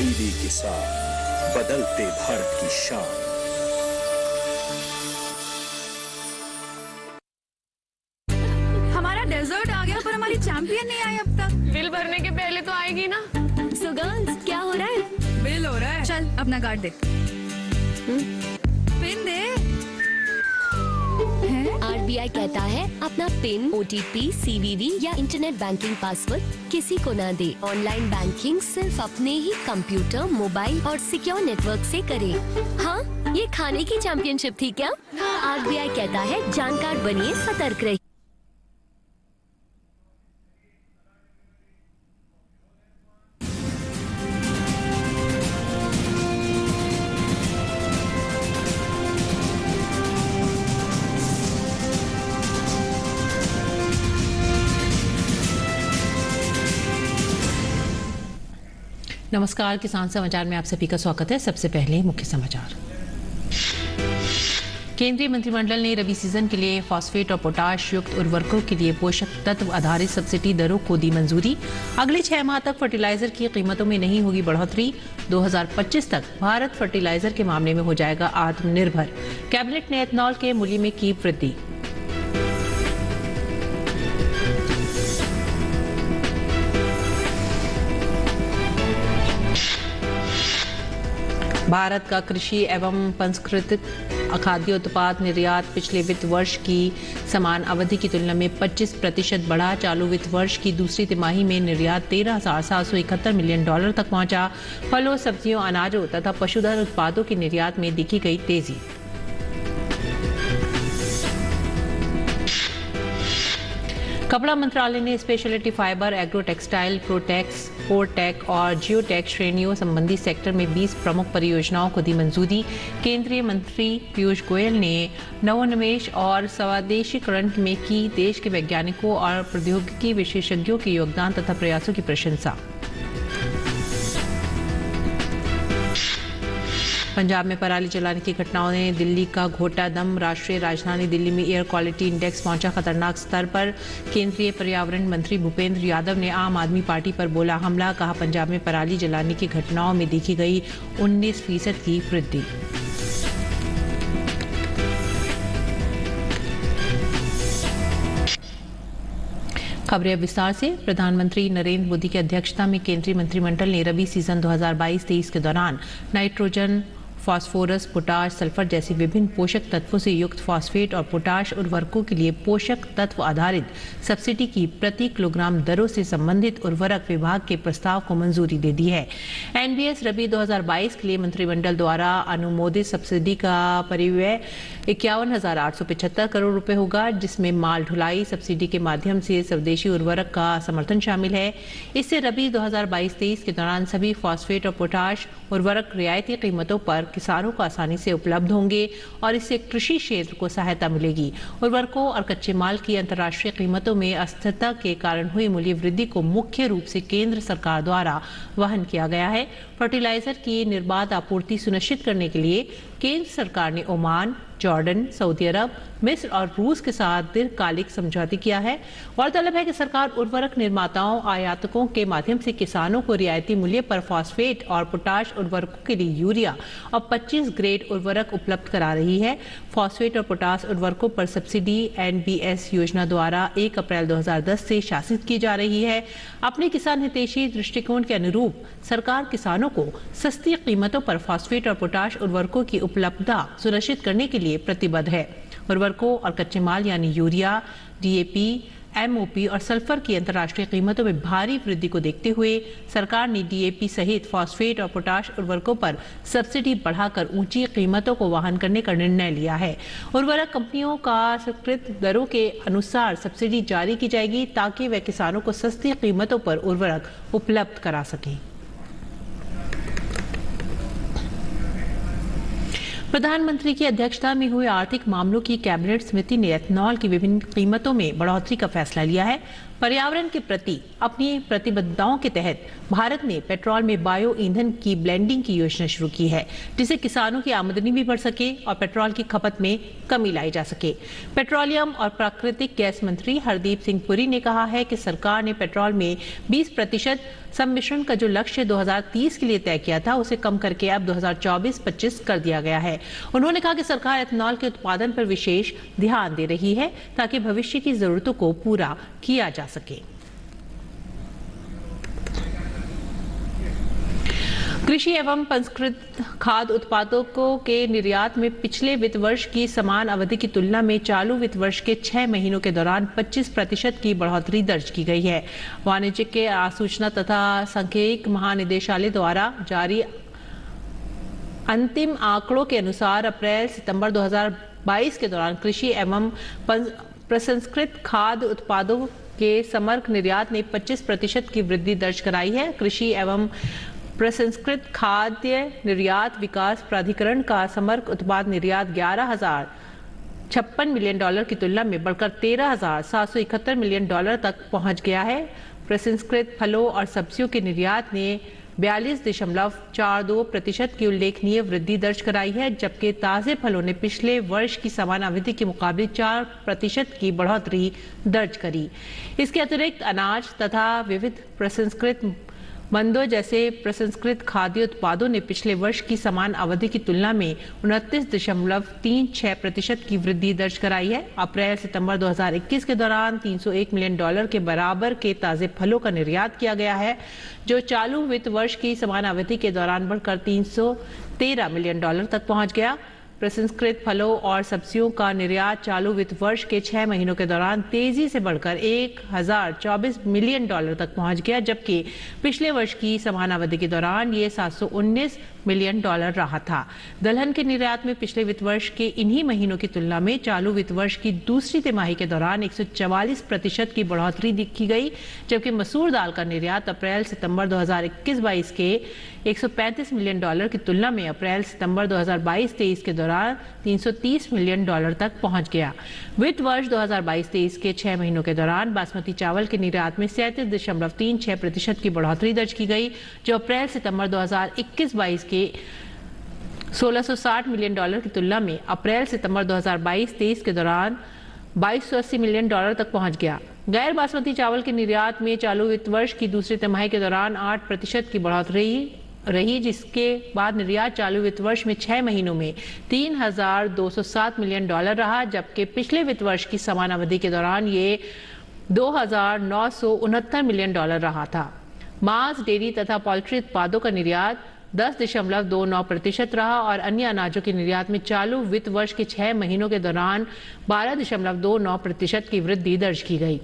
EV के साथ बदलते भारत की शान। हमारा डेजर्ट आ गया पर हमारी चैंपियन नहीं आई अब तक। बिल भरने के पहले तो आएगी ना। So girls, क्या हो रहा है? बिल हो रहा है। चल अपना कार्ड दे। पिन दे। RBI कहता है अपना पिन, OTP, CVV या इंटरनेट बैंकिंग पासवर्ड किसी को ना दे। ऑनलाइन बैंकिंग सिर्फ अपने ही कंप्यूटर, मोबाइल और सिक्योर नेटवर्क से करें। हाँ, ये खाने की चैंपियनशिप थी क्या? RBI कहता है जानकार बनिए, सतर्क रहिए। नमस्कार, किसान समाचार में आप सभी का स्वागत है। सबसे पहले मुख्य समाचार। केंद्रीय मंत्रिमंडल ने रबी सीजन के लिए फॉस्फेट और पोटाश युक्त उर्वरकों के लिए पोषक तत्व आधारित सब्सिडी दरों को दी मंजूरी। अगले 6 माह तक फर्टिलाइजर की कीमतों में नहीं होगी बढ़ोतरी। 2025 तक भारत फर्टिलाइजर के मामले में हो जाएगा आत्मनिर्भर। कैबिनेट ने एथनॉल के मूल्य में की वृद्धि। भारत का कृषि एवं पंस्कृतिक खाद्य उत्पाद निर्यात पिछले वित्त वर्ष की समान अवधि की तुलना में 25% बढ़ा। चालू वित्त वर्ष की दूसरी तिमाही में निर्यात $13,771 मिलियन तक पहुंचा। फलों, सब्जियों, अनाजों तथा पशुधन उत्पादों की निर्यात में दिखी गई तेजी। कपड़ा मंत्रालय ने स्पेशलिटी फाइबर, एग्रो टेक्सटाइल, प्रोटेक्स, फोरटेक और जियोटेक श्रेणियों संबंधी सेक्टर में 20 प्रमुख परियोजनाओं को दी मंजूरी। केंद्रीय मंत्री पीयूष गोयल ने नवोन्मेष और स्वदेशीकरण में की देश के वैज्ञानिकों और प्रौद्योगिकी विशेषज्ञों के योगदान तथा प्रयासों की प्रशंसा। पंजाब में पराली जलाने की घटनाओं ने दिल्ली का घोटा दम। राष्ट्रीय राजधानी दिल्ली में एयर क्वालिटी इंडेक्स पहुंचा खतरनाक स्तर पर। केंद्रीय पर्यावरण मंत्री भूपेंद्र यादव ने आम आदमी पार्टी पर बोला हमला। कहा पंजाब में पराली जलाने की घटनाओं में देखी गई 19% की वृद्धि। खबरें विस्तार से। प्रधानमंत्री नरेंद्र मोदी की अध्यक्षता में केंद्रीय मंत्रिमंडल ने रबी सीजन 2022-23 के दौरान नाइट्रोजन, फास्फोरस, पोटाश, सल्फर जैसी विभिन्न पोषक तत्वों से युक्त फॉस्फेट और पोटाश उर्वरकों के लिए पोषक तत्व आधारित सब्सिडी की प्रति किलोग्राम दरों से संबंधित उर्वरक विभाग के प्रस्ताव को मंजूरी दे दी है। एनबीएस रबी 2022 के लिए मंत्रिमंडल द्वारा अनुमोदित सब्सिडी का परिव्यय 51,875 करोड़ रुपए होगा, जिसमें माल ढुलाई सब्सिडी के माध्यम से स्वदेशी उर्वरक का समर्थन शामिल है। इससे रबी 2022-23 के दौरान सभी फॉस्फेट और पोटाश उर्वरक रियायती कीमतों पर किसानों को आसानी से उपलब्ध होंगे और इससे कृषि क्षेत्र को सहायता मिलेगी। उर्वरकों और कच्चे माल की अंतर्राष्ट्रीय कीमतों में अस्थिरता के कारण हुई मूल्य वृद्धि को मुख्य रूप से केंद्र सरकार द्वारा वहन किया गया है। फर्टिलाइजर की निर्बाध आपूर्ति सुनिश्चित करने के लिए केंद्र सरकार ने ओमान, जॉर्डन, सऊदी अरब, मिस्र और रूस के साथ दीर्घकालिक समझौते किया है। गौरतलब है कि सरकार उर्वरक निर्माताओं, आयातकों के माध्यम से किसानों को रियायती मूल्य पर फॉस्फेट और पोटाश उर्वरकों के लिए यूरिया और 25 ग्रेड उर्वरक उपलब्ध करा रही है। फॉस्फेट और पोटाश उर्वरकों पर सब्सिडी एनबीएस योजना द्वारा 1 अप्रैल 2010 से शासित की जा रही है। अपने किसान हितैषी दृष्टिकोण के अनुरूप सरकार किसानों को सस्ती कीमतों पर फॉस्फेट और पोटाश उर्वरकों की उपलब्धता सुनिश्चित करने के लिए प्रतिबद्ध है। उर्वरकों और कच्चे माल यानी यूरिया, डीएपी, एमओपी और सल्फर की अंतर्राष्ट्रीय कीमतों में भारी वृद्धि को देखते हुए सरकार ने डीएपी सहित फॉस्फेट और पोटाश उर्वरकों पर सब्सिडी बढ़ाकर ऊंची कीमतों को वहन करने का निर्णय लिया है। उर्वरक कंपनियों का स्वीकृत दरों के अनुसार सब्सिडी जारी की जाएगी ताकि वे किसानों को सस्ती कीमतों पर उर्वरक उपलब्ध करा सकें। प्रधानमंत्री की अध्यक्षता में हुई आर्थिक मामलों की कैबिनेट समिति ने एथनॉल की विभिन्न कीमतों में बढ़ोतरी का फैसला लिया है। पर्यावरण के प्रति अपनी प्रतिबद्धताओं के तहत भारत ने पेट्रोल में बायो ईंधन की ब्लेंडिंग की योजना शुरू की है, जिससे किसानों की आमदनी भी बढ़ सके और पेट्रोल की खपत में कमी लाई जा सके। पेट्रोलियम और प्राकृतिक गैस मंत्री हरदीप सिंह पुरी ने कहा है कि सरकार ने पेट्रोल में 20% सम्मिश्रण का जो लक्ष्य 2030 के लिए तय किया था, उसे कम करके अब 2024-25 कर दिया गया है। उन्होंने कहा कि सरकार एथेनॉल के उत्पादन पर विशेष ध्यान दे रही है ताकि भविष्य की जरूरतों को पूरा किया जा सके। कृषि एवं पंजीकृत खाद्य उत्पादों के निर्यात में पिछले वित्त वर्ष की समान अवधि की तुलना में चालू वित्त वर्ष के 6 महीनों के दौरान 25% की बढ़ोतरी दर्ज की गई है। वाणिज्य के आसूचना तथा सांख्यिकी महानिदेशालय द्वारा जारी अंतिम आंकड़ों के अनुसार अप्रैल सितंबर 2022 के दौरान कृषि एवं प्रसंस्कृत खाद्य उत्पादों के समग्र निर्यात ने 25% की वृद्धि दर्ज कराई है। कृषि एवं प्रसंस्कृत खाद्य निर्यात विकास प्राधिकरण का समग्र उत्पाद निर्यात 11,056 मिलियन डॉलर की तुलना में बढ़कर 13,771 मिलियन डॉलर तक पहुंच गया है। प्रसंस्कृत फलों और सब्जियों के निर्यात ने 42.42% की उल्लेखनीय वृद्धि दर्ज कराई है, जबकि ताजे फलों ने पिछले वर्ष की समान अवधि के मुकाबले 4% की बढ़ोतरी दर्ज करी। इसके अतिरिक्त अनाज तथा विविध प्रसंस्कृत मंदों जैसे प्रसंस्कृत खाद्य उत्पादों ने पिछले वर्ष की समान अवधि की तुलना में 29.36% की वृद्धि दर्ज कराई है। अप्रैल सितंबर 2021 के दौरान 301 मिलियन डॉलर के बराबर के ताजे फलों का निर्यात किया गया है, जो चालू वित्त वर्ष की समान अवधि के दौरान बढ़कर 313 मिलियन डॉलर तक पहुंच गया। प्रसंस्कृत फलों और सब्जियों का निर्यात चालू वित्त वर्ष के 6 महीनों के दौरान तेजी से बढ़कर 1,024 मिलियन डॉलर तक पहुंच गया, जबकि पिछले वर्ष की समान अवधि के दौरान ये 719 मिलियन डॉलर रहा था। दलहन के निर्यात में पिछले वित्त वर्ष के इन्हीं महीनों की तुलना में चालू वित्त वर्ष की दूसरी तिमाही के दौरान 144% की बढ़ोतरी देखी गई, जबकि मसूर दाल का निर्यात अप्रैल सितंबर 2021-22 के 135 मिलियन डॉलर की तुलना में अप्रैल सितंबर 2022-23 के दौरान 330 मिलियन डॉलर तक पहुंच गया। वित्त वर्ष 2022-23 के 6 महीनों के दौरान बासमती चावल के निर्यात में 37.36% की बढ़ोतरी दर्ज की गई, जो अप्रैल सितंबर 2021-22 के 1660 मिलियन डॉलर की तुलना में अप्रैल सितंबर 2022-23 के दौरान 2280 मिलियन डॉलर तक पहुंच गया। गैर बासमती चावल के निर्यात में चालू वित्त वर्ष की दूसरी तिमाही के दौरान 8% की बढ़ोतरी रही, जिसके बाद निर्यात चालू वित्त वर्ष में 6 महीनों में 3,207 मिलियन डॉलर रहा, जबकि पिछले वित्त वर्ष की समान अवधि के दौरान ये 2,969 मिलियन डॉलर रहा था। मांस, डेयरी तथा पोल्ट्री उत्पादों का निर्यात 10.29% रहा और अन्य अनाजों के निर्यात में चालू वित्त वर्ष के 6 महीनों के दौरान 12.29% की वृद्धि दर्ज की गई।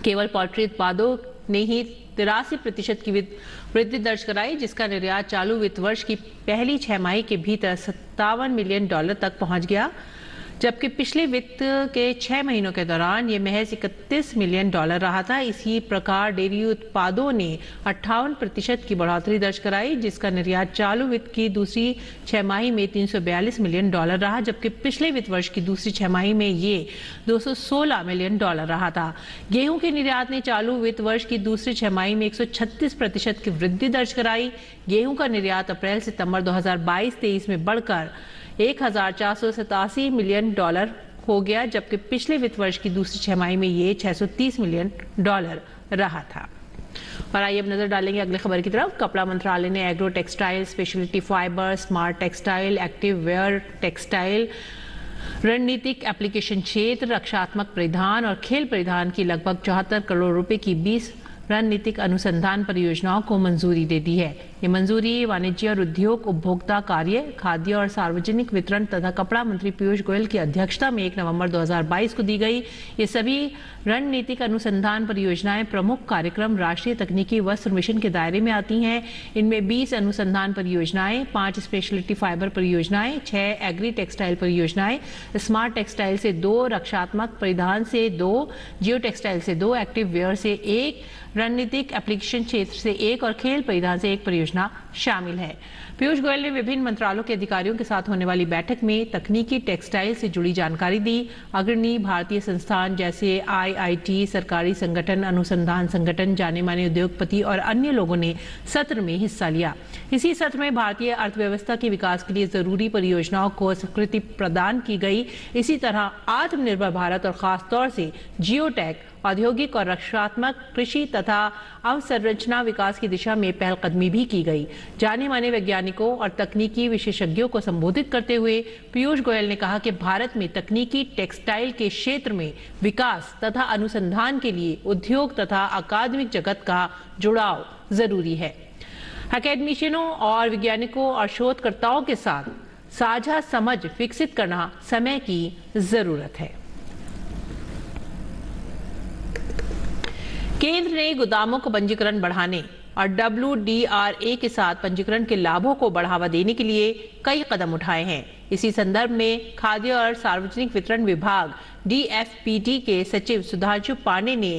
केवल पोल्ट्री उत्पादों ने ही 83% की वृद्धि दर्ज कराई, जिसका निर्यात चालू वित्त वर्ष की पहली 6 माही के भीतर 57 मिलियन डॉलर तक पहुंच गया, जबकि पिछले वित्त के 6 महीनों के दौरान ये महज 31 मिलियन डॉलर रहा था। इसी प्रकार डेयरी उत्पादों ने 58% की बढ़ोतरी दर्ज कराई, जिसका निर्यात चालू वित्त की दूसरी 6 माही में 342 मिलियन डॉलर रहा, जबकि पिछले वित्त वर्ष की दूसरी 6 माही में ये 216 मिलियन डॉलर रहा था। गेहूं के निर्यात ने चालू वित्त वर्ष की दूसरी 6 माही में 136% की वृद्धि दर्ज कराई। गेहूं का निर्यात अप्रैल सितंबर 2022-23 में बढ़कर 1,487 मिलियन डॉलर हो गया, जबकि पिछले वित्त वर्ष की दूसरी 6 माही में ये 630 मिलियन डॉलर रहा था। और आइए अब नजर डालेंगे अगली खबर की तरफ। कपड़ा मंत्रालय ने agro textile, speciality fibre, smart textile, active wear textile, रणनीतिक एप्लीकेशन क्षेत्र, रक्षात्मक परिधान और खेल परिधान की लगभग 74 करोड़ रुपए की 20 रणनीतिक अनुसंधान परियोजनाओं को मंजूरी दे दी है। ये मंजूरी वाणिज्य और उद्योग, उपभोक्ता कार्य, खाद्य और सार्वजनिक वितरण तथा कपड़ा मंत्री पीयूष गोयल की अध्यक्षता में 1 नवंबर 2022 को दी गई। ये सभी रणनीतिक अनुसंधान परियोजनाएं प्रमुख कार्यक्रम राष्ट्रीय तकनीकी वस्त्र मिशन के दायरे में आती हैं। इनमें 20 अनुसंधान परियोजनाएं, 5 स्पेशलिटी फाइबर परियोजनाएं, 6 एग्री टेक्सटाइल परियोजनाएं, स्मार्ट टेक्सटाइल से 2, रक्षात्मक परिधान से 2, जियो टेक्सटाइल से 2, एक्टिव वेयर से 1, रणनीतिक एप्लीकेशन क्षेत्र से 1 और खेल परिधान से 1 परियोजना योजना शामिल है। पीयूष गोयल ने विभिन्न मंत्रालयों के अधिकारियों के साथ होने वाली बैठक में तकनीकी टेक्सटाइल से जुड़ी जानकारी दी। अग्रणी भारतीय संस्थान जैसे IIT, सरकारी संगठन, अनुसंधान संगठन, जाने माने उद्योगपति और अन्य लोगों ने सत्र में हिस्सा लिया। इसी सत्र में भारतीय अर्थव्यवस्था के विकास के लिए जरूरी परियोजनाओं को स्वीकृति प्रदान की गई। इसी तरह आत्मनिर्भर भारत और खासतौर से जियोटेक, औद्योगिक और रक्षात्मक, कृषि तथा अवसंरचना विकास की दिशा में पहलकदमी भी की गई। जाने माने वैज्ञानिकों और तकनीकी विशेषज्ञों को संबोधित करते हुए पीयूष गोयल ने कहा कि भारत में तकनीकी टेक्सटाइल के क्षेत्र में विकास तथा अनुसंधान के लिए उद्योग तथा अकादमिक जगत का जुड़ाव जरूरी है। एकेडमिशियनों और वैज्ञानिकों और शोधकर्ताओं के साथ साझा समझ विकसित करना समय की जरूरत है। केंद्र ने गोदामों को पंजीकरण बढ़ाने और WDRA के साथ पंजीकरण के लाभों को बढ़ावा देने के लिए कई कदम उठाए हैं। इसी संदर्भ में खाद्य और सार्वजनिक वितरण विभाग DFPD के सचिव सुधांशु पांडे ने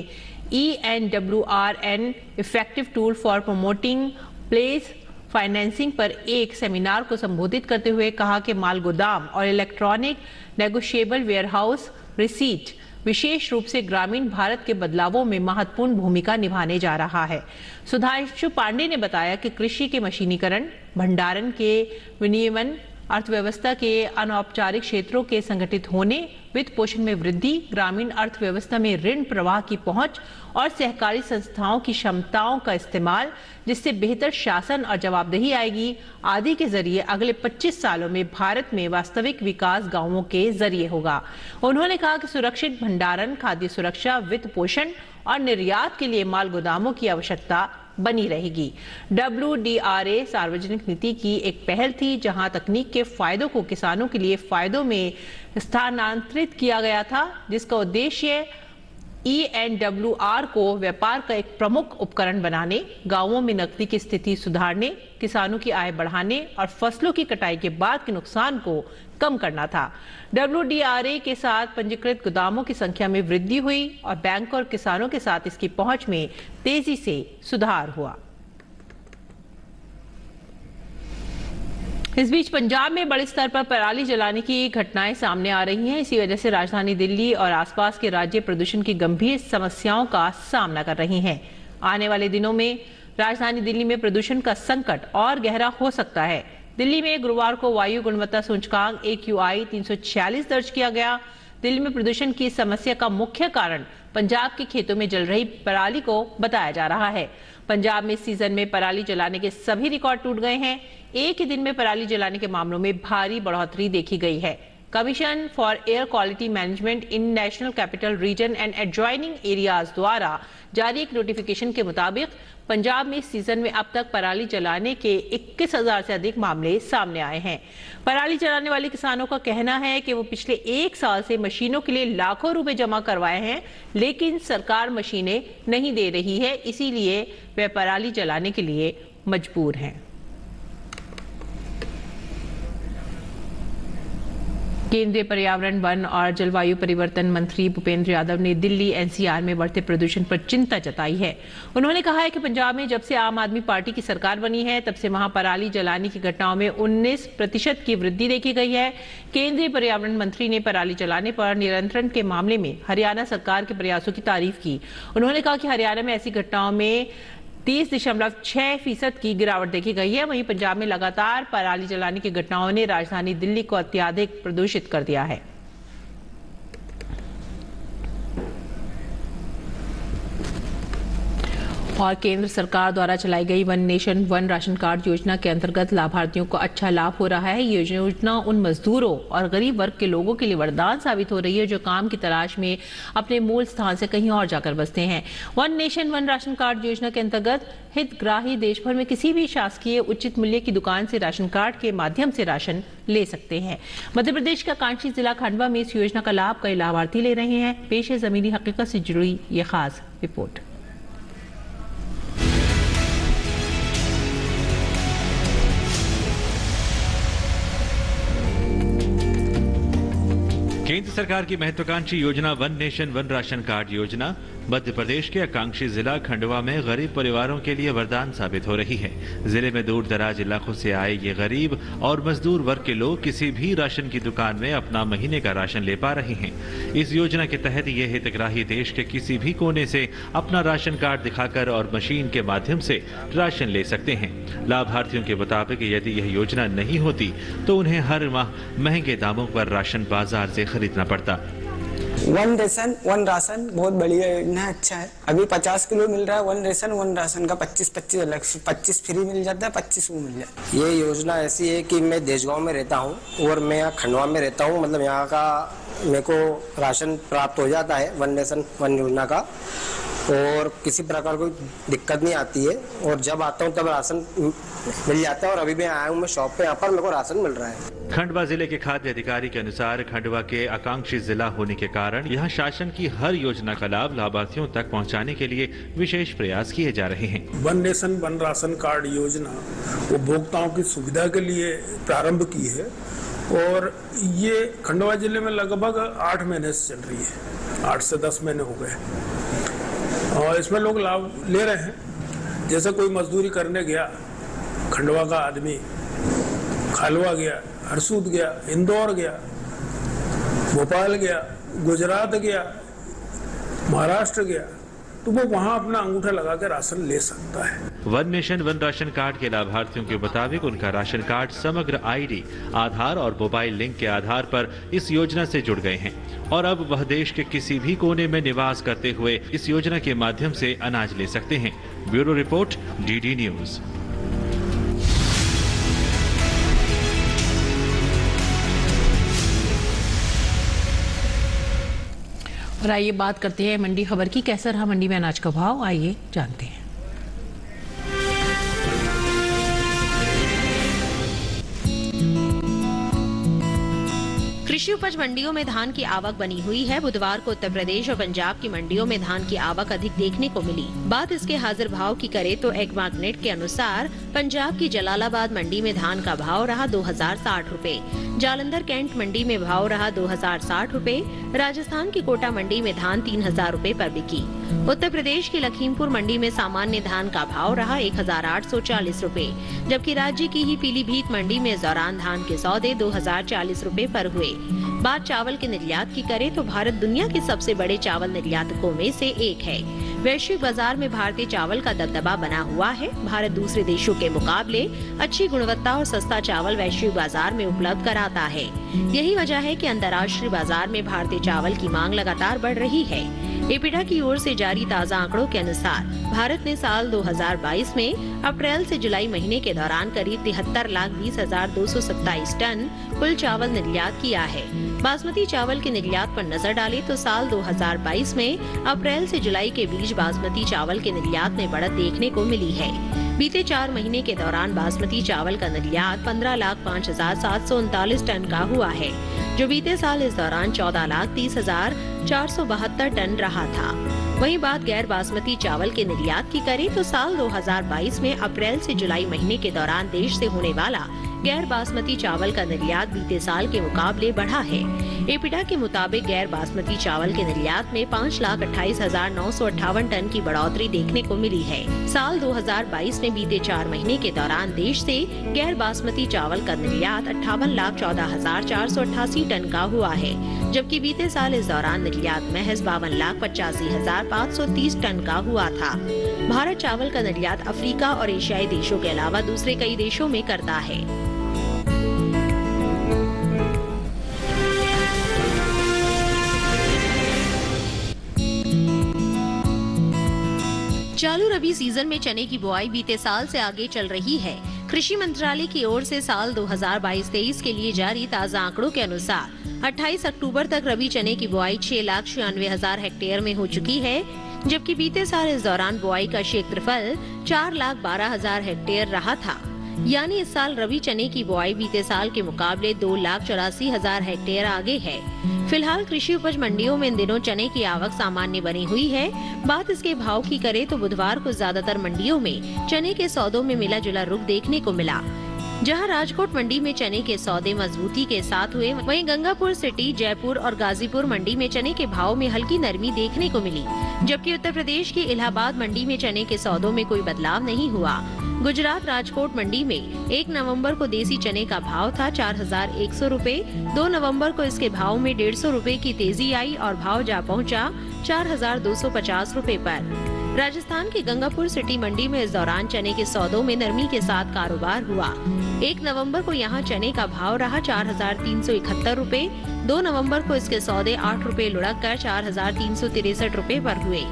ENWRN effective tool for promoting place financing पर एक सेमिनार को संबोधित करते हुए कहा कि माल गोदाम और इलेक्ट्रॉनिक नेगोशिएबल वेयरहाउस रिसीट विशेष रूप से ग्रामीण भारत के बदलावों में महत्वपूर्ण भूमिका निभाने जा रहा है। सुधांशु पांडे ने बताया कि कृषि के मशीनीकरण, भंडारण के विनियमन, अर्थव्यवस्था के अनौपचारिक क्षेत्रों के संगठित होने, वित्त पोषण में वृद्धि, ग्रामीण अर्थव्यवस्था में ऋण प्रवाह की पहुंच और सहकारी संस्थाओं की क्षमताओं का इस्तेमाल, जिससे बेहतर शासन और जवाबदेही आएगी, आदि के जरिए अगले 25 सालों में भारत में वास्तविक विकास गांवों के जरिए होगा। उन्होंने कहा कि सुरक्षित भंडारण, खाद्य सुरक्षा, वित्त पोषण और निर्यात के लिए माल गोदामों की आवश्यकता बनी रहेगी। WDRA सार्वजनिक नीति की एक पहल थी, जहां तकनीक के फायदों को किसानों के लिए फायदों में स्थानांतरित किया गया था, जिसका उद्देश्य ENWR को व्यापार का एक प्रमुख उपकरण बनाने, गांवों में नकदी की स्थिति सुधारने, किसानों की आय बढ़ाने और फसलों की कटाई के बाद के नुकसान को कम करना था। WDRA के साथ पंजीकृत गोदामों की संख्या में वृद्धि हुई और बैंकों और किसानों के साथ इसकी पहुंच में तेजी से सुधार हुआ। इस बीच पंजाब में बड़े स्तर पर पराली जलाने की घटनाएं सामने आ रही हैं। इसी वजह से राजधानी दिल्ली और आसपास के राज्य प्रदूषण की गंभीर समस्याओं का सामना कर रही हैं। आने वाले दिनों में राजधानी दिल्ली में प्रदूषण का संकट और गहरा हो सकता है। दिल्ली में गुरुवार को वायु गुणवत्ता सूचकांक AQI 346 दर्ज किया गया। दिल्ली में प्रदूषण की समस्या का मुख्य कारण पंजाब के खेतों में जल रही पराली को बताया जा रहा है। पंजाब में इस सीजन में पराली जलाने के सभी रिकॉर्ड टूट गए हैं। एक ही दिन में पराली जलाने के मामलों में भारी बढ़ोतरी देखी गई है। Commission for air quality management in national capital region and adjoining areas द्वारा जारी एक नोटिफिकेशन के मुताबिक पंजाब में इस सीजन में अब तक पराली जलाने के 21,000 से अधिक मामले सामने आए हैं। पराली जलाने वाले किसानों का कहना है कि वो पिछले 1 साल से मशीनों के लिए लाखों रुपए जमा करवाए हैं, लेकिन सरकार मशीनें नहीं दे रही है, इसीलिए वे पराली जलाने के लिए मजबूर हैं। केंद्रीय पर्यावरण, वन और जलवायु परिवर्तन मंत्री भूपेंद्र यादव ने दिल्ली NCR में बढ़ते प्रदूषण पर चिंता जताई है। उन्होंने कहा है कि पंजाब में जब से आम आदमी पार्टी की सरकार बनी है, तब से वहां पराली जलाने की घटनाओं में 19% की वृद्धि देखी गई है। केंद्रीय पर्यावरण मंत्री ने पराली जलाने पर नियंत्रण के मामले में हरियाणा सरकार के प्रयासों की तारीफ की। उन्होंने कहा कि हरियाणा में ऐसी घटनाओं में 30.6% की गिरावट देखी गई है। वहीं पंजाब में लगातार पराली जलाने की घटनाओं ने राजधानी दिल्ली को अत्यधिक प्रदूषित कर दिया है। और केंद्र सरकार द्वारा चलाई गई one nation one ration card योजना के अंतर्गत लाभार्थियों को अच्छा लाभ हो रहा है। ये योजना उन मजदूरों और गरीब वर्ग के लोगों के लिए वरदान साबित हो रही है जो काम की तलाश में अपने मूल स्थान से कहीं और जाकर बसते हैं। One nation one ration card योजना के अंतर्गत हितग्राही देश भर में किसी भी शासकीय उचित मूल्य की दुकान से राशन कार्ड के माध्यम से राशन ले सकते हैं। मध्य प्रदेश का कांची जिला खंडवा में इस योजना का लाभ कई लाभार्थी ले रहे हैं। पेश है जमीनी हकीकत से जुड़ी ये खास रिपोर्ट। केंद्र सरकार की महत्वाकांक्षी योजना one nation one ration card योजना मध्य प्रदेश के आकांक्षी जिला खंडवा में गरीब परिवारों के लिए वरदान साबित हो रही है। जिले में दूर दराज इलाकों से आए ये गरीब और मजदूर वर्ग के लोग किसी भी राशन की दुकान में अपना महीने का राशन ले पा रहे हैं। इस योजना के तहत ये हितग्राही देश के किसी भी कोने से अपना राशन कार्ड दिखाकर और मशीन के माध्यम से राशन ले सकते हैं। लाभार्थियों के मुताबिक यदि यह योजना नहीं होती तो उन्हें हर माह महंगे दामों पर राशन बाजार से खरीदना पड़ता। वन राशन बहुत बढ़िया योजना है, अच्छा है। अभी 50 किलो मिल रहा है वन राशन का 25 अलग, 25 फ्री मिल जाता है, 25 वो मिल जाता है। ये योजना ऐसी है कि मैं देशगांव में रहता हूँ और मैं यहाँ खंडवा में रहता हूँ। मतलब यहाँ का मेरे को राशन प्राप्त हो जाता है वन योजना का, और किसी प्रकार कोई दिक्कत नहीं आती है। और जब आता हूँ तब राशन मिल जाता है। और अभी मैं आया हूँ, मैं शॉप पे, यहाँ पर मेरे को राशन मिल रहा है। खंडवा जिले के खाद्य अधिकारी के अनुसार खंडवा के आकांक्षी जिला होने के कारण यहाँ शासन की हर योजना का लाभ लाभार्थियों तक पहुँचाने के लिए विशेष प्रयास किए जा रहे हैं। One nation one ration card योजना उपभोक्ताओं की सुविधा के लिए प्रारंभ की है और ये खंडवा जिले में लगभग 8 महीने से चल रही है, 8 से 10 महीने हो गए और इसमें लोग लाभ ले रहे हैं। जैसे कोई मजदूरी करने गया, खंडवा का आदमी खालवा गया, हरसूद गया, इंदौर गया, भोपाल गया, गुजरात गया, महाराष्ट्र गया, तो वो वहाँ अपना अंगूठा लगा के राशन ले सकता है। One nation one ration card के लाभार्थियों के मुताबिक उनका राशन कार्ड समग्र आईडी, आधार और मोबाइल लिंक के आधार पर इस योजना से जुड़ गए हैं और अब वह देश के किसी भी कोने में निवास करते हुए इस योजना के माध्यम से अनाज ले सकते हैं। Bureau report, DD news. और आइए बात करते हैं मंडी खबर की। कैसा रहा मंडी में अनाज का भाव, आइए जानते हैं। कृषि उपज मंडियों में धान की आवक बनी हुई है। बुधवार को उत्तर प्रदेश और पंजाब की मंडियों में धान की आवक अधिक देखने को मिली। बात इसके हाजिर भाव की करे तो एग मार्केट के अनुसार पंजाब की जलालाबाद मंडी में धान का भाव रहा 2060 रुपए, जालंधर कैंट मंडी में भाव रहा 2060 रुपए, राजस्थान की कोटा मंडी में धान 3000 रुपए पर बिकी। उत्तर प्रदेश की लखीमपुर मंडी में सामान्य धान का भाव रहा 1840 रुपए, जबकि राज्य की ही पीलीभीत मंडी में इस दौरान धान के सौदे 2040 रुपए पर हुए। बात चावल के निर्यात की करें तो भारत दुनिया के सबसे बड़े चावल निर्यातकों में से एक है। वैश्विक बाजार में भारतीय चावल का दबदबा बना हुआ है। भारत दूसरे देशों के मुकाबले अच्छी गुणवत्ता और सस्ता चावल वैश्विक बाजार में उपलब्ध कराता है। यही वजह है कि अंतर्राष्ट्रीय बाजार में भारतीय चावल की मांग लगातार बढ़ रही है। एपिडा की ओर से जारी ताज़ा आंकड़ों के अनुसार भारत ने साल 2022 में अप्रैल से जुलाई महीने के दौरान करीब 73,20,227 टन कुल चावल निर्यात किया है। बासमती चावल के निर्यात पर नजर डालें तो साल 2022 में अप्रैल से जुलाई के बीच बासमती चावल के निर्यात में बढ़त देखने को मिली है। बीते 4 महीने के दौरान बासमती चावल का निर्यात 15,05,739 टन का हुआ है, जो बीते साल इस दौरान 14,30,472 टन रहा था। वहीं बात गैर बासमती चावल के निर्यात की करें तो साल 2022 में अप्रैल से जुलाई महीने के दौरान देश से होने वाला गैर बासमती चावल का निर्यात बीते साल के मुकाबले बढ़ा है। एपिडा के मुताबिक गैर बासमती चावल के निर्यात में 5,28,958 टन की बढ़ोतरी देखने को मिली है। साल 2022 में बीते 4 महीने के दौरान देश से गैर बासमती चावल का निर्यात 58,14,488 टन का हुआ है, जबकि बीते साल इस दौरान निर्यात महज 52,85,530 टन का हुआ था। भारत चावल का निर्यात अफ्रीका और एशियाई देशों के अलावा दूसरे कई देशों में करता है। चालू रबी सीजन में चने की बुआई बीते साल से आगे चल रही है। कृषि मंत्रालय की ओर से साल 2022-23 के लिए जारी ताज़ा आंकड़ों के अनुसार 28 अक्टूबर तक रबी चने की बुआई 6,96,000 हेक्टेयर में हो चुकी है, जबकि बीते साल इस दौरान बुआई का क्षेत्रफल 4,12,000 हेक्टेयर रहा था। यानी इस साल रबी चने की बुआई बीते साल के मुकाबले 2,84,000 हेक्टेयर आगे है। फिलहाल कृषि उपज मंडियों में इन दिनों चने की आवक सामान्य बनी हुई है। बात इसके भाव की करें तो बुधवार को ज्यादातर मंडियों में चने के सौदों में मिला जुला रुख देखने को मिला। जहां राजकोट मंडी में चने के सौदे मजबूती के साथ हुए, वहीं गंगापुर सिटी, जयपुर और गाजीपुर मंडी में चने के भाव में हल्की नरमी देखने को मिली। जबकि उत्तर प्रदेश की इलाहाबाद मंडी में चने के सौदों में कोई बदलाव नहीं हुआ। गुजरात राजकोट मंडी में 1 नवंबर को देसी चने का भाव था 4,100 रुपए। 2 नवंबर को इसके भाव में 150 रुपए की तेजी आई और भाव जा पहुंचा 4,250 रुपए पर। राजस्थान की गंगापुर सिटी मंडी में इस दौरान चने के सौदों में नरमी के साथ कारोबार हुआ। 1 नवंबर को यहां चने का भाव रहा 4,371 रुपए। 2 नवंबर को इसके सौदे 8 रुपए लुढ़क कर 4,363 रुपए पर हुए।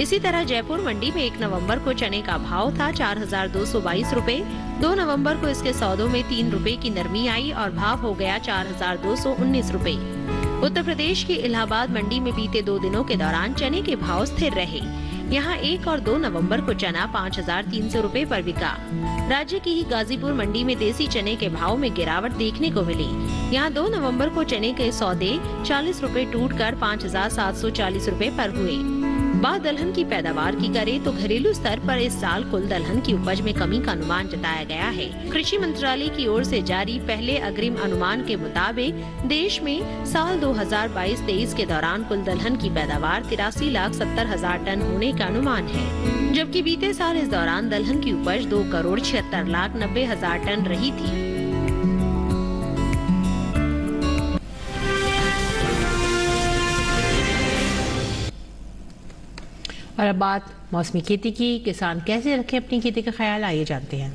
इसी तरह जयपुर मंडी में 1 नवंबर को चने का भाव था 4,222 रुपए। 2 नवंबर को इसके सौदों में 3 रुपए की नरमी आई और भाव हो गया 4,219 रुपए। उत्तर प्रदेश की इलाहाबाद मंडी में बीते 2 दिनों के दौरान चने के भाव स्थिर रहे। यहाँ 1 और 2 नवंबर को चना 5,300 रुपए पर बिका। राज्य की ही गाजीपुर मंडी में देसी चने के भाव में गिरावट देखने को मिली। यहाँ 2 नवंबर को चने के सौदे 40 रुपए टूटकर 5,740 रुपए पर हुए। बात दलहन की पैदावार की करें तो घरेलू स्तर पर इस साल कुल दलहन की उपज में कमी का अनुमान जताया गया है। कृषि मंत्रालय की ओर से जारी पहले अग्रिम अनुमान के मुताबिक देश में साल 2022-23 के दौरान कुल दलहन की पैदावार 83,70,000 टन होने का अनुमान है, जबकि बीते साल इस दौरान दलहन की उपज 2,76,90,000 टन रही थी। और अब बात मौसमी खेती की। किसान कैसे रखें अपनी खेती का ख्याल, आइए जानते हैं।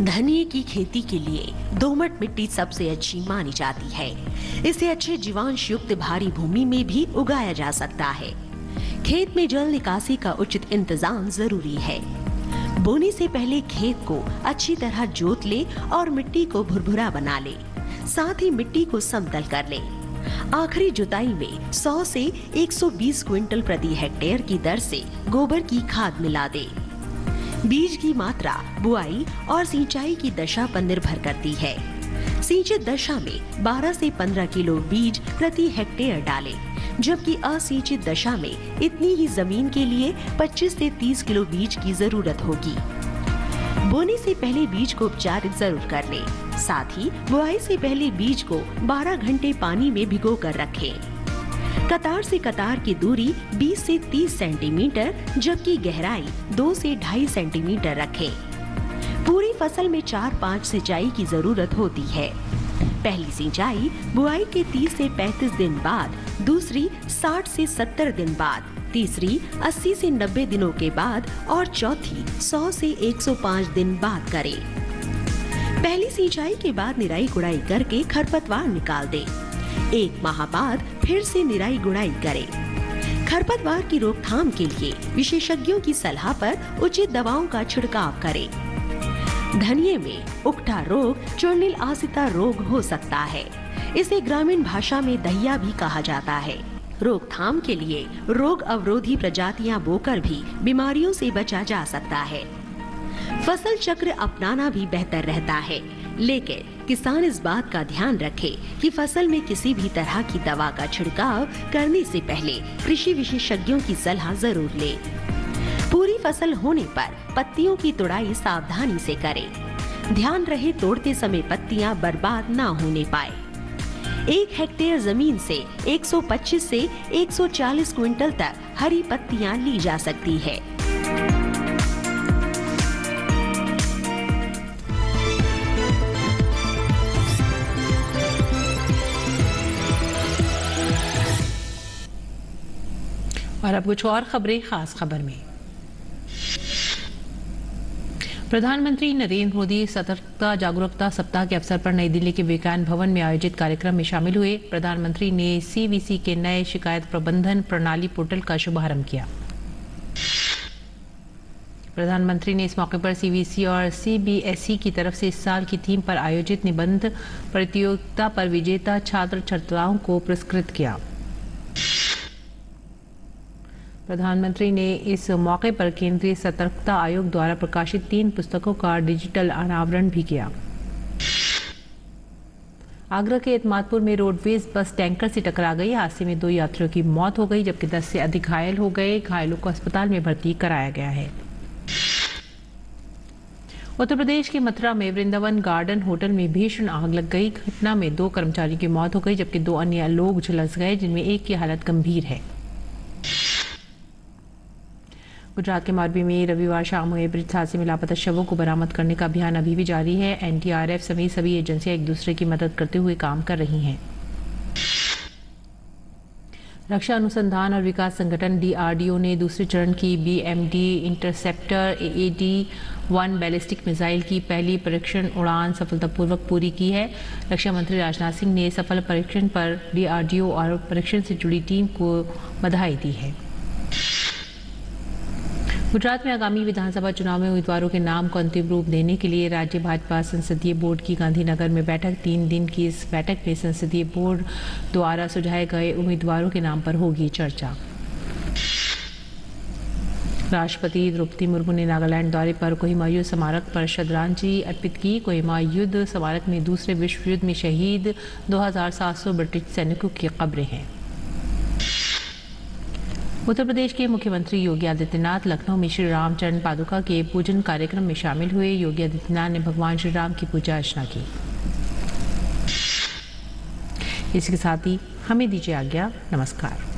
धनिये की खेती के लिए दोमट मिट्टी सबसे अच्छी मानी जाती है। इसे अच्छे जीवांश युक्त भारी भूमि में भी उगाया जा सकता है। खेत में जल निकासी का उचित इंतजाम जरूरी है। बोने से पहले खेत को अच्छी तरह जोत ले और मिट्टी को भुरभुरा बना ले, साथ ही मिट्टी को समतल कर ले। आखिरी जुताई में 100 से 120 क्विंटल प्रति हेक्टेयर की दर से गोबर की खाद मिला दे। बीज की मात्रा बुआई और सिंचाई की दशा पर निर्भर करती है। सिंचित दशा में 12 से 15 किलो बीज प्रति हेक्टेयर डालें, जबकि असिंचित दशा में इतनी ही जमीन के लिए 25 से 30 किलो बीज की जरूरत होगी। बोने से पहले बीज को उपचारित जरूर कर लें। साथ ही बुआई से पहले बीज को 12 घंटे पानी में भिगो कर रखें। कतार से कतार की दूरी 20 से 30 सेंटीमीटर, जबकि गहराई 2 से 2.5 सेंटीमीटर रखें। पूरी फसल में 4-5 सिंचाई की जरूरत होती है। पहली सिंचाई बुआई के 30 से 35 दिन बाद, दूसरी 60 से 70 दिन बाद, तीसरी 80 से 90 दिनों के बाद और चौथी 100 से 105 दिन बाद करें। पहली सिंचाई के बाद निराई गुड़ाई करके खरपतवार निकाल दें। 1 माह बाद फिर से निराई गुड़ाई करें। खरपतवार की रोकथाम के लिए विशेषज्ञों की सलाह पर उचित दवाओं का छिड़काव करें। धनिये में उकठा रोग चूर्णिल आसिता रोग हो सकता है। इसे ग्रामीण भाषा में दहिया भी कहा जाता है। रोकथाम के लिए रोग अवरोधी प्रजातियां बोकर भी बीमारियों से बचा जा सकता है। फसल चक्र अपनाना भी बेहतर रहता है, लेकिन किसान इस बात का ध्यान रखे कि फसल में किसी भी तरह की दवा का छिड़काव करने से पहले कृषि विशेषज्ञों की सलाह जरूर ले। पूरी फसल होने पर पत्तियों की तुड़ाई सावधानी से करें। ध्यान रहे तोड़ते समय पत्तियां बर्बाद ना होने पाए। 1 हेक्टेयर जमीन से 125 से 140 क्विंटल तक हरी पत्तियां ली जा सकती है। और अब कुछ और खबरें खास खबर में। प्रधानमंत्री नरेंद्र मोदी सतर्कता जागरूकता सप्ताह के अवसर पर नई दिल्ली के विज्ञान भवन में आयोजित कार्यक्रम में शामिल हुए। प्रधानमंत्री ने सीवीसी के नए शिकायत प्रबंधन प्रणाली पोर्टल का शुभारंभ किया। प्रधानमंत्री ने इस मौके पर सीवीसी और सीबीएसई की तरफ से इस साल की थीम पर आयोजित निबंध प्रतियोगिता पर विजेता छात्र छात्राओं को पुरस्कृत किया। प्रधानमंत्री ने इस मौके पर केंद्रीय सतर्कता आयोग द्वारा प्रकाशित 3 पुस्तकों का डिजिटल अनावरण भी किया। आगरा के एतमादपुर में रोडवेज बस टैंकर से टकरा गई। हादसे में 2 यात्रियों की मौत हो गई, जबकि 10 से अधिक घायल हो गए। घायलों को अस्पताल में भर्ती कराया गया है। उत्तर प्रदेश के मथुरा में वृंदावन गार्डन होटल में भीषण आग लग गई। घटना में 2 कर्मचारियों की मौत हो गई, जबकि 2 अन्य लोग झुलस गए, जिनमें एक की हालत गंभीर है। गुजरात के मोरबी में रविवार शाम हुए ब्रिज हादसे में लापता शवों को बरामद करने का अभियान अभी भी जारी है। एनडीआरएफ समेत सभी एजेंसियां एक दूसरे की मदद करते हुए काम कर रही हैं। रक्षा अनुसंधान और विकास संगठन डीआरडीओ ने दूसरे चरण की BMD interceptor AAD-1 ballistic missile की पहली परीक्षण उड़ान सफलतापूर्वक पूरी की है। रक्षा मंत्री राजनाथ सिंह ने सफल परीक्षण पर डीआरडीओ और परीक्षण से जुड़ी टीम को बधाई दी है। गुजरात में आगामी विधानसभा चुनाव में उम्मीदवारों के नाम को अंतिम रूप देने के लिए राज्य भाजपा संसदीय बोर्ड की गांधीनगर में बैठक 3 दिन की इस बैठक में संसदीय बोर्ड द्वारा सुझाए गए उम्मीदवारों के नाम पर होगी चर्चा। राष्ट्रपति द्रौपदी मुर्मू ने नागालैंड दौरे पर कोहिमा युद्ध स्मारक पर श्रद्धांजलि अर्पित की। कोहिमा युद्ध स्मारक में दूसरे विश्व युद्ध में शहीद 2700 ब्रिटिश सैनिकों की कब्रें हैं। उत्तर प्रदेश के मुख्यमंत्री योगी आदित्यनाथ लखनऊ में श्री रामचरण पादुका के पूजन कार्यक्रम में शामिल हुए। योगी आदित्यनाथ ने भगवान श्री राम की पूजा अर्चना की। इसके साथ ही हमें दीजिए आज्ञा। नमस्कार।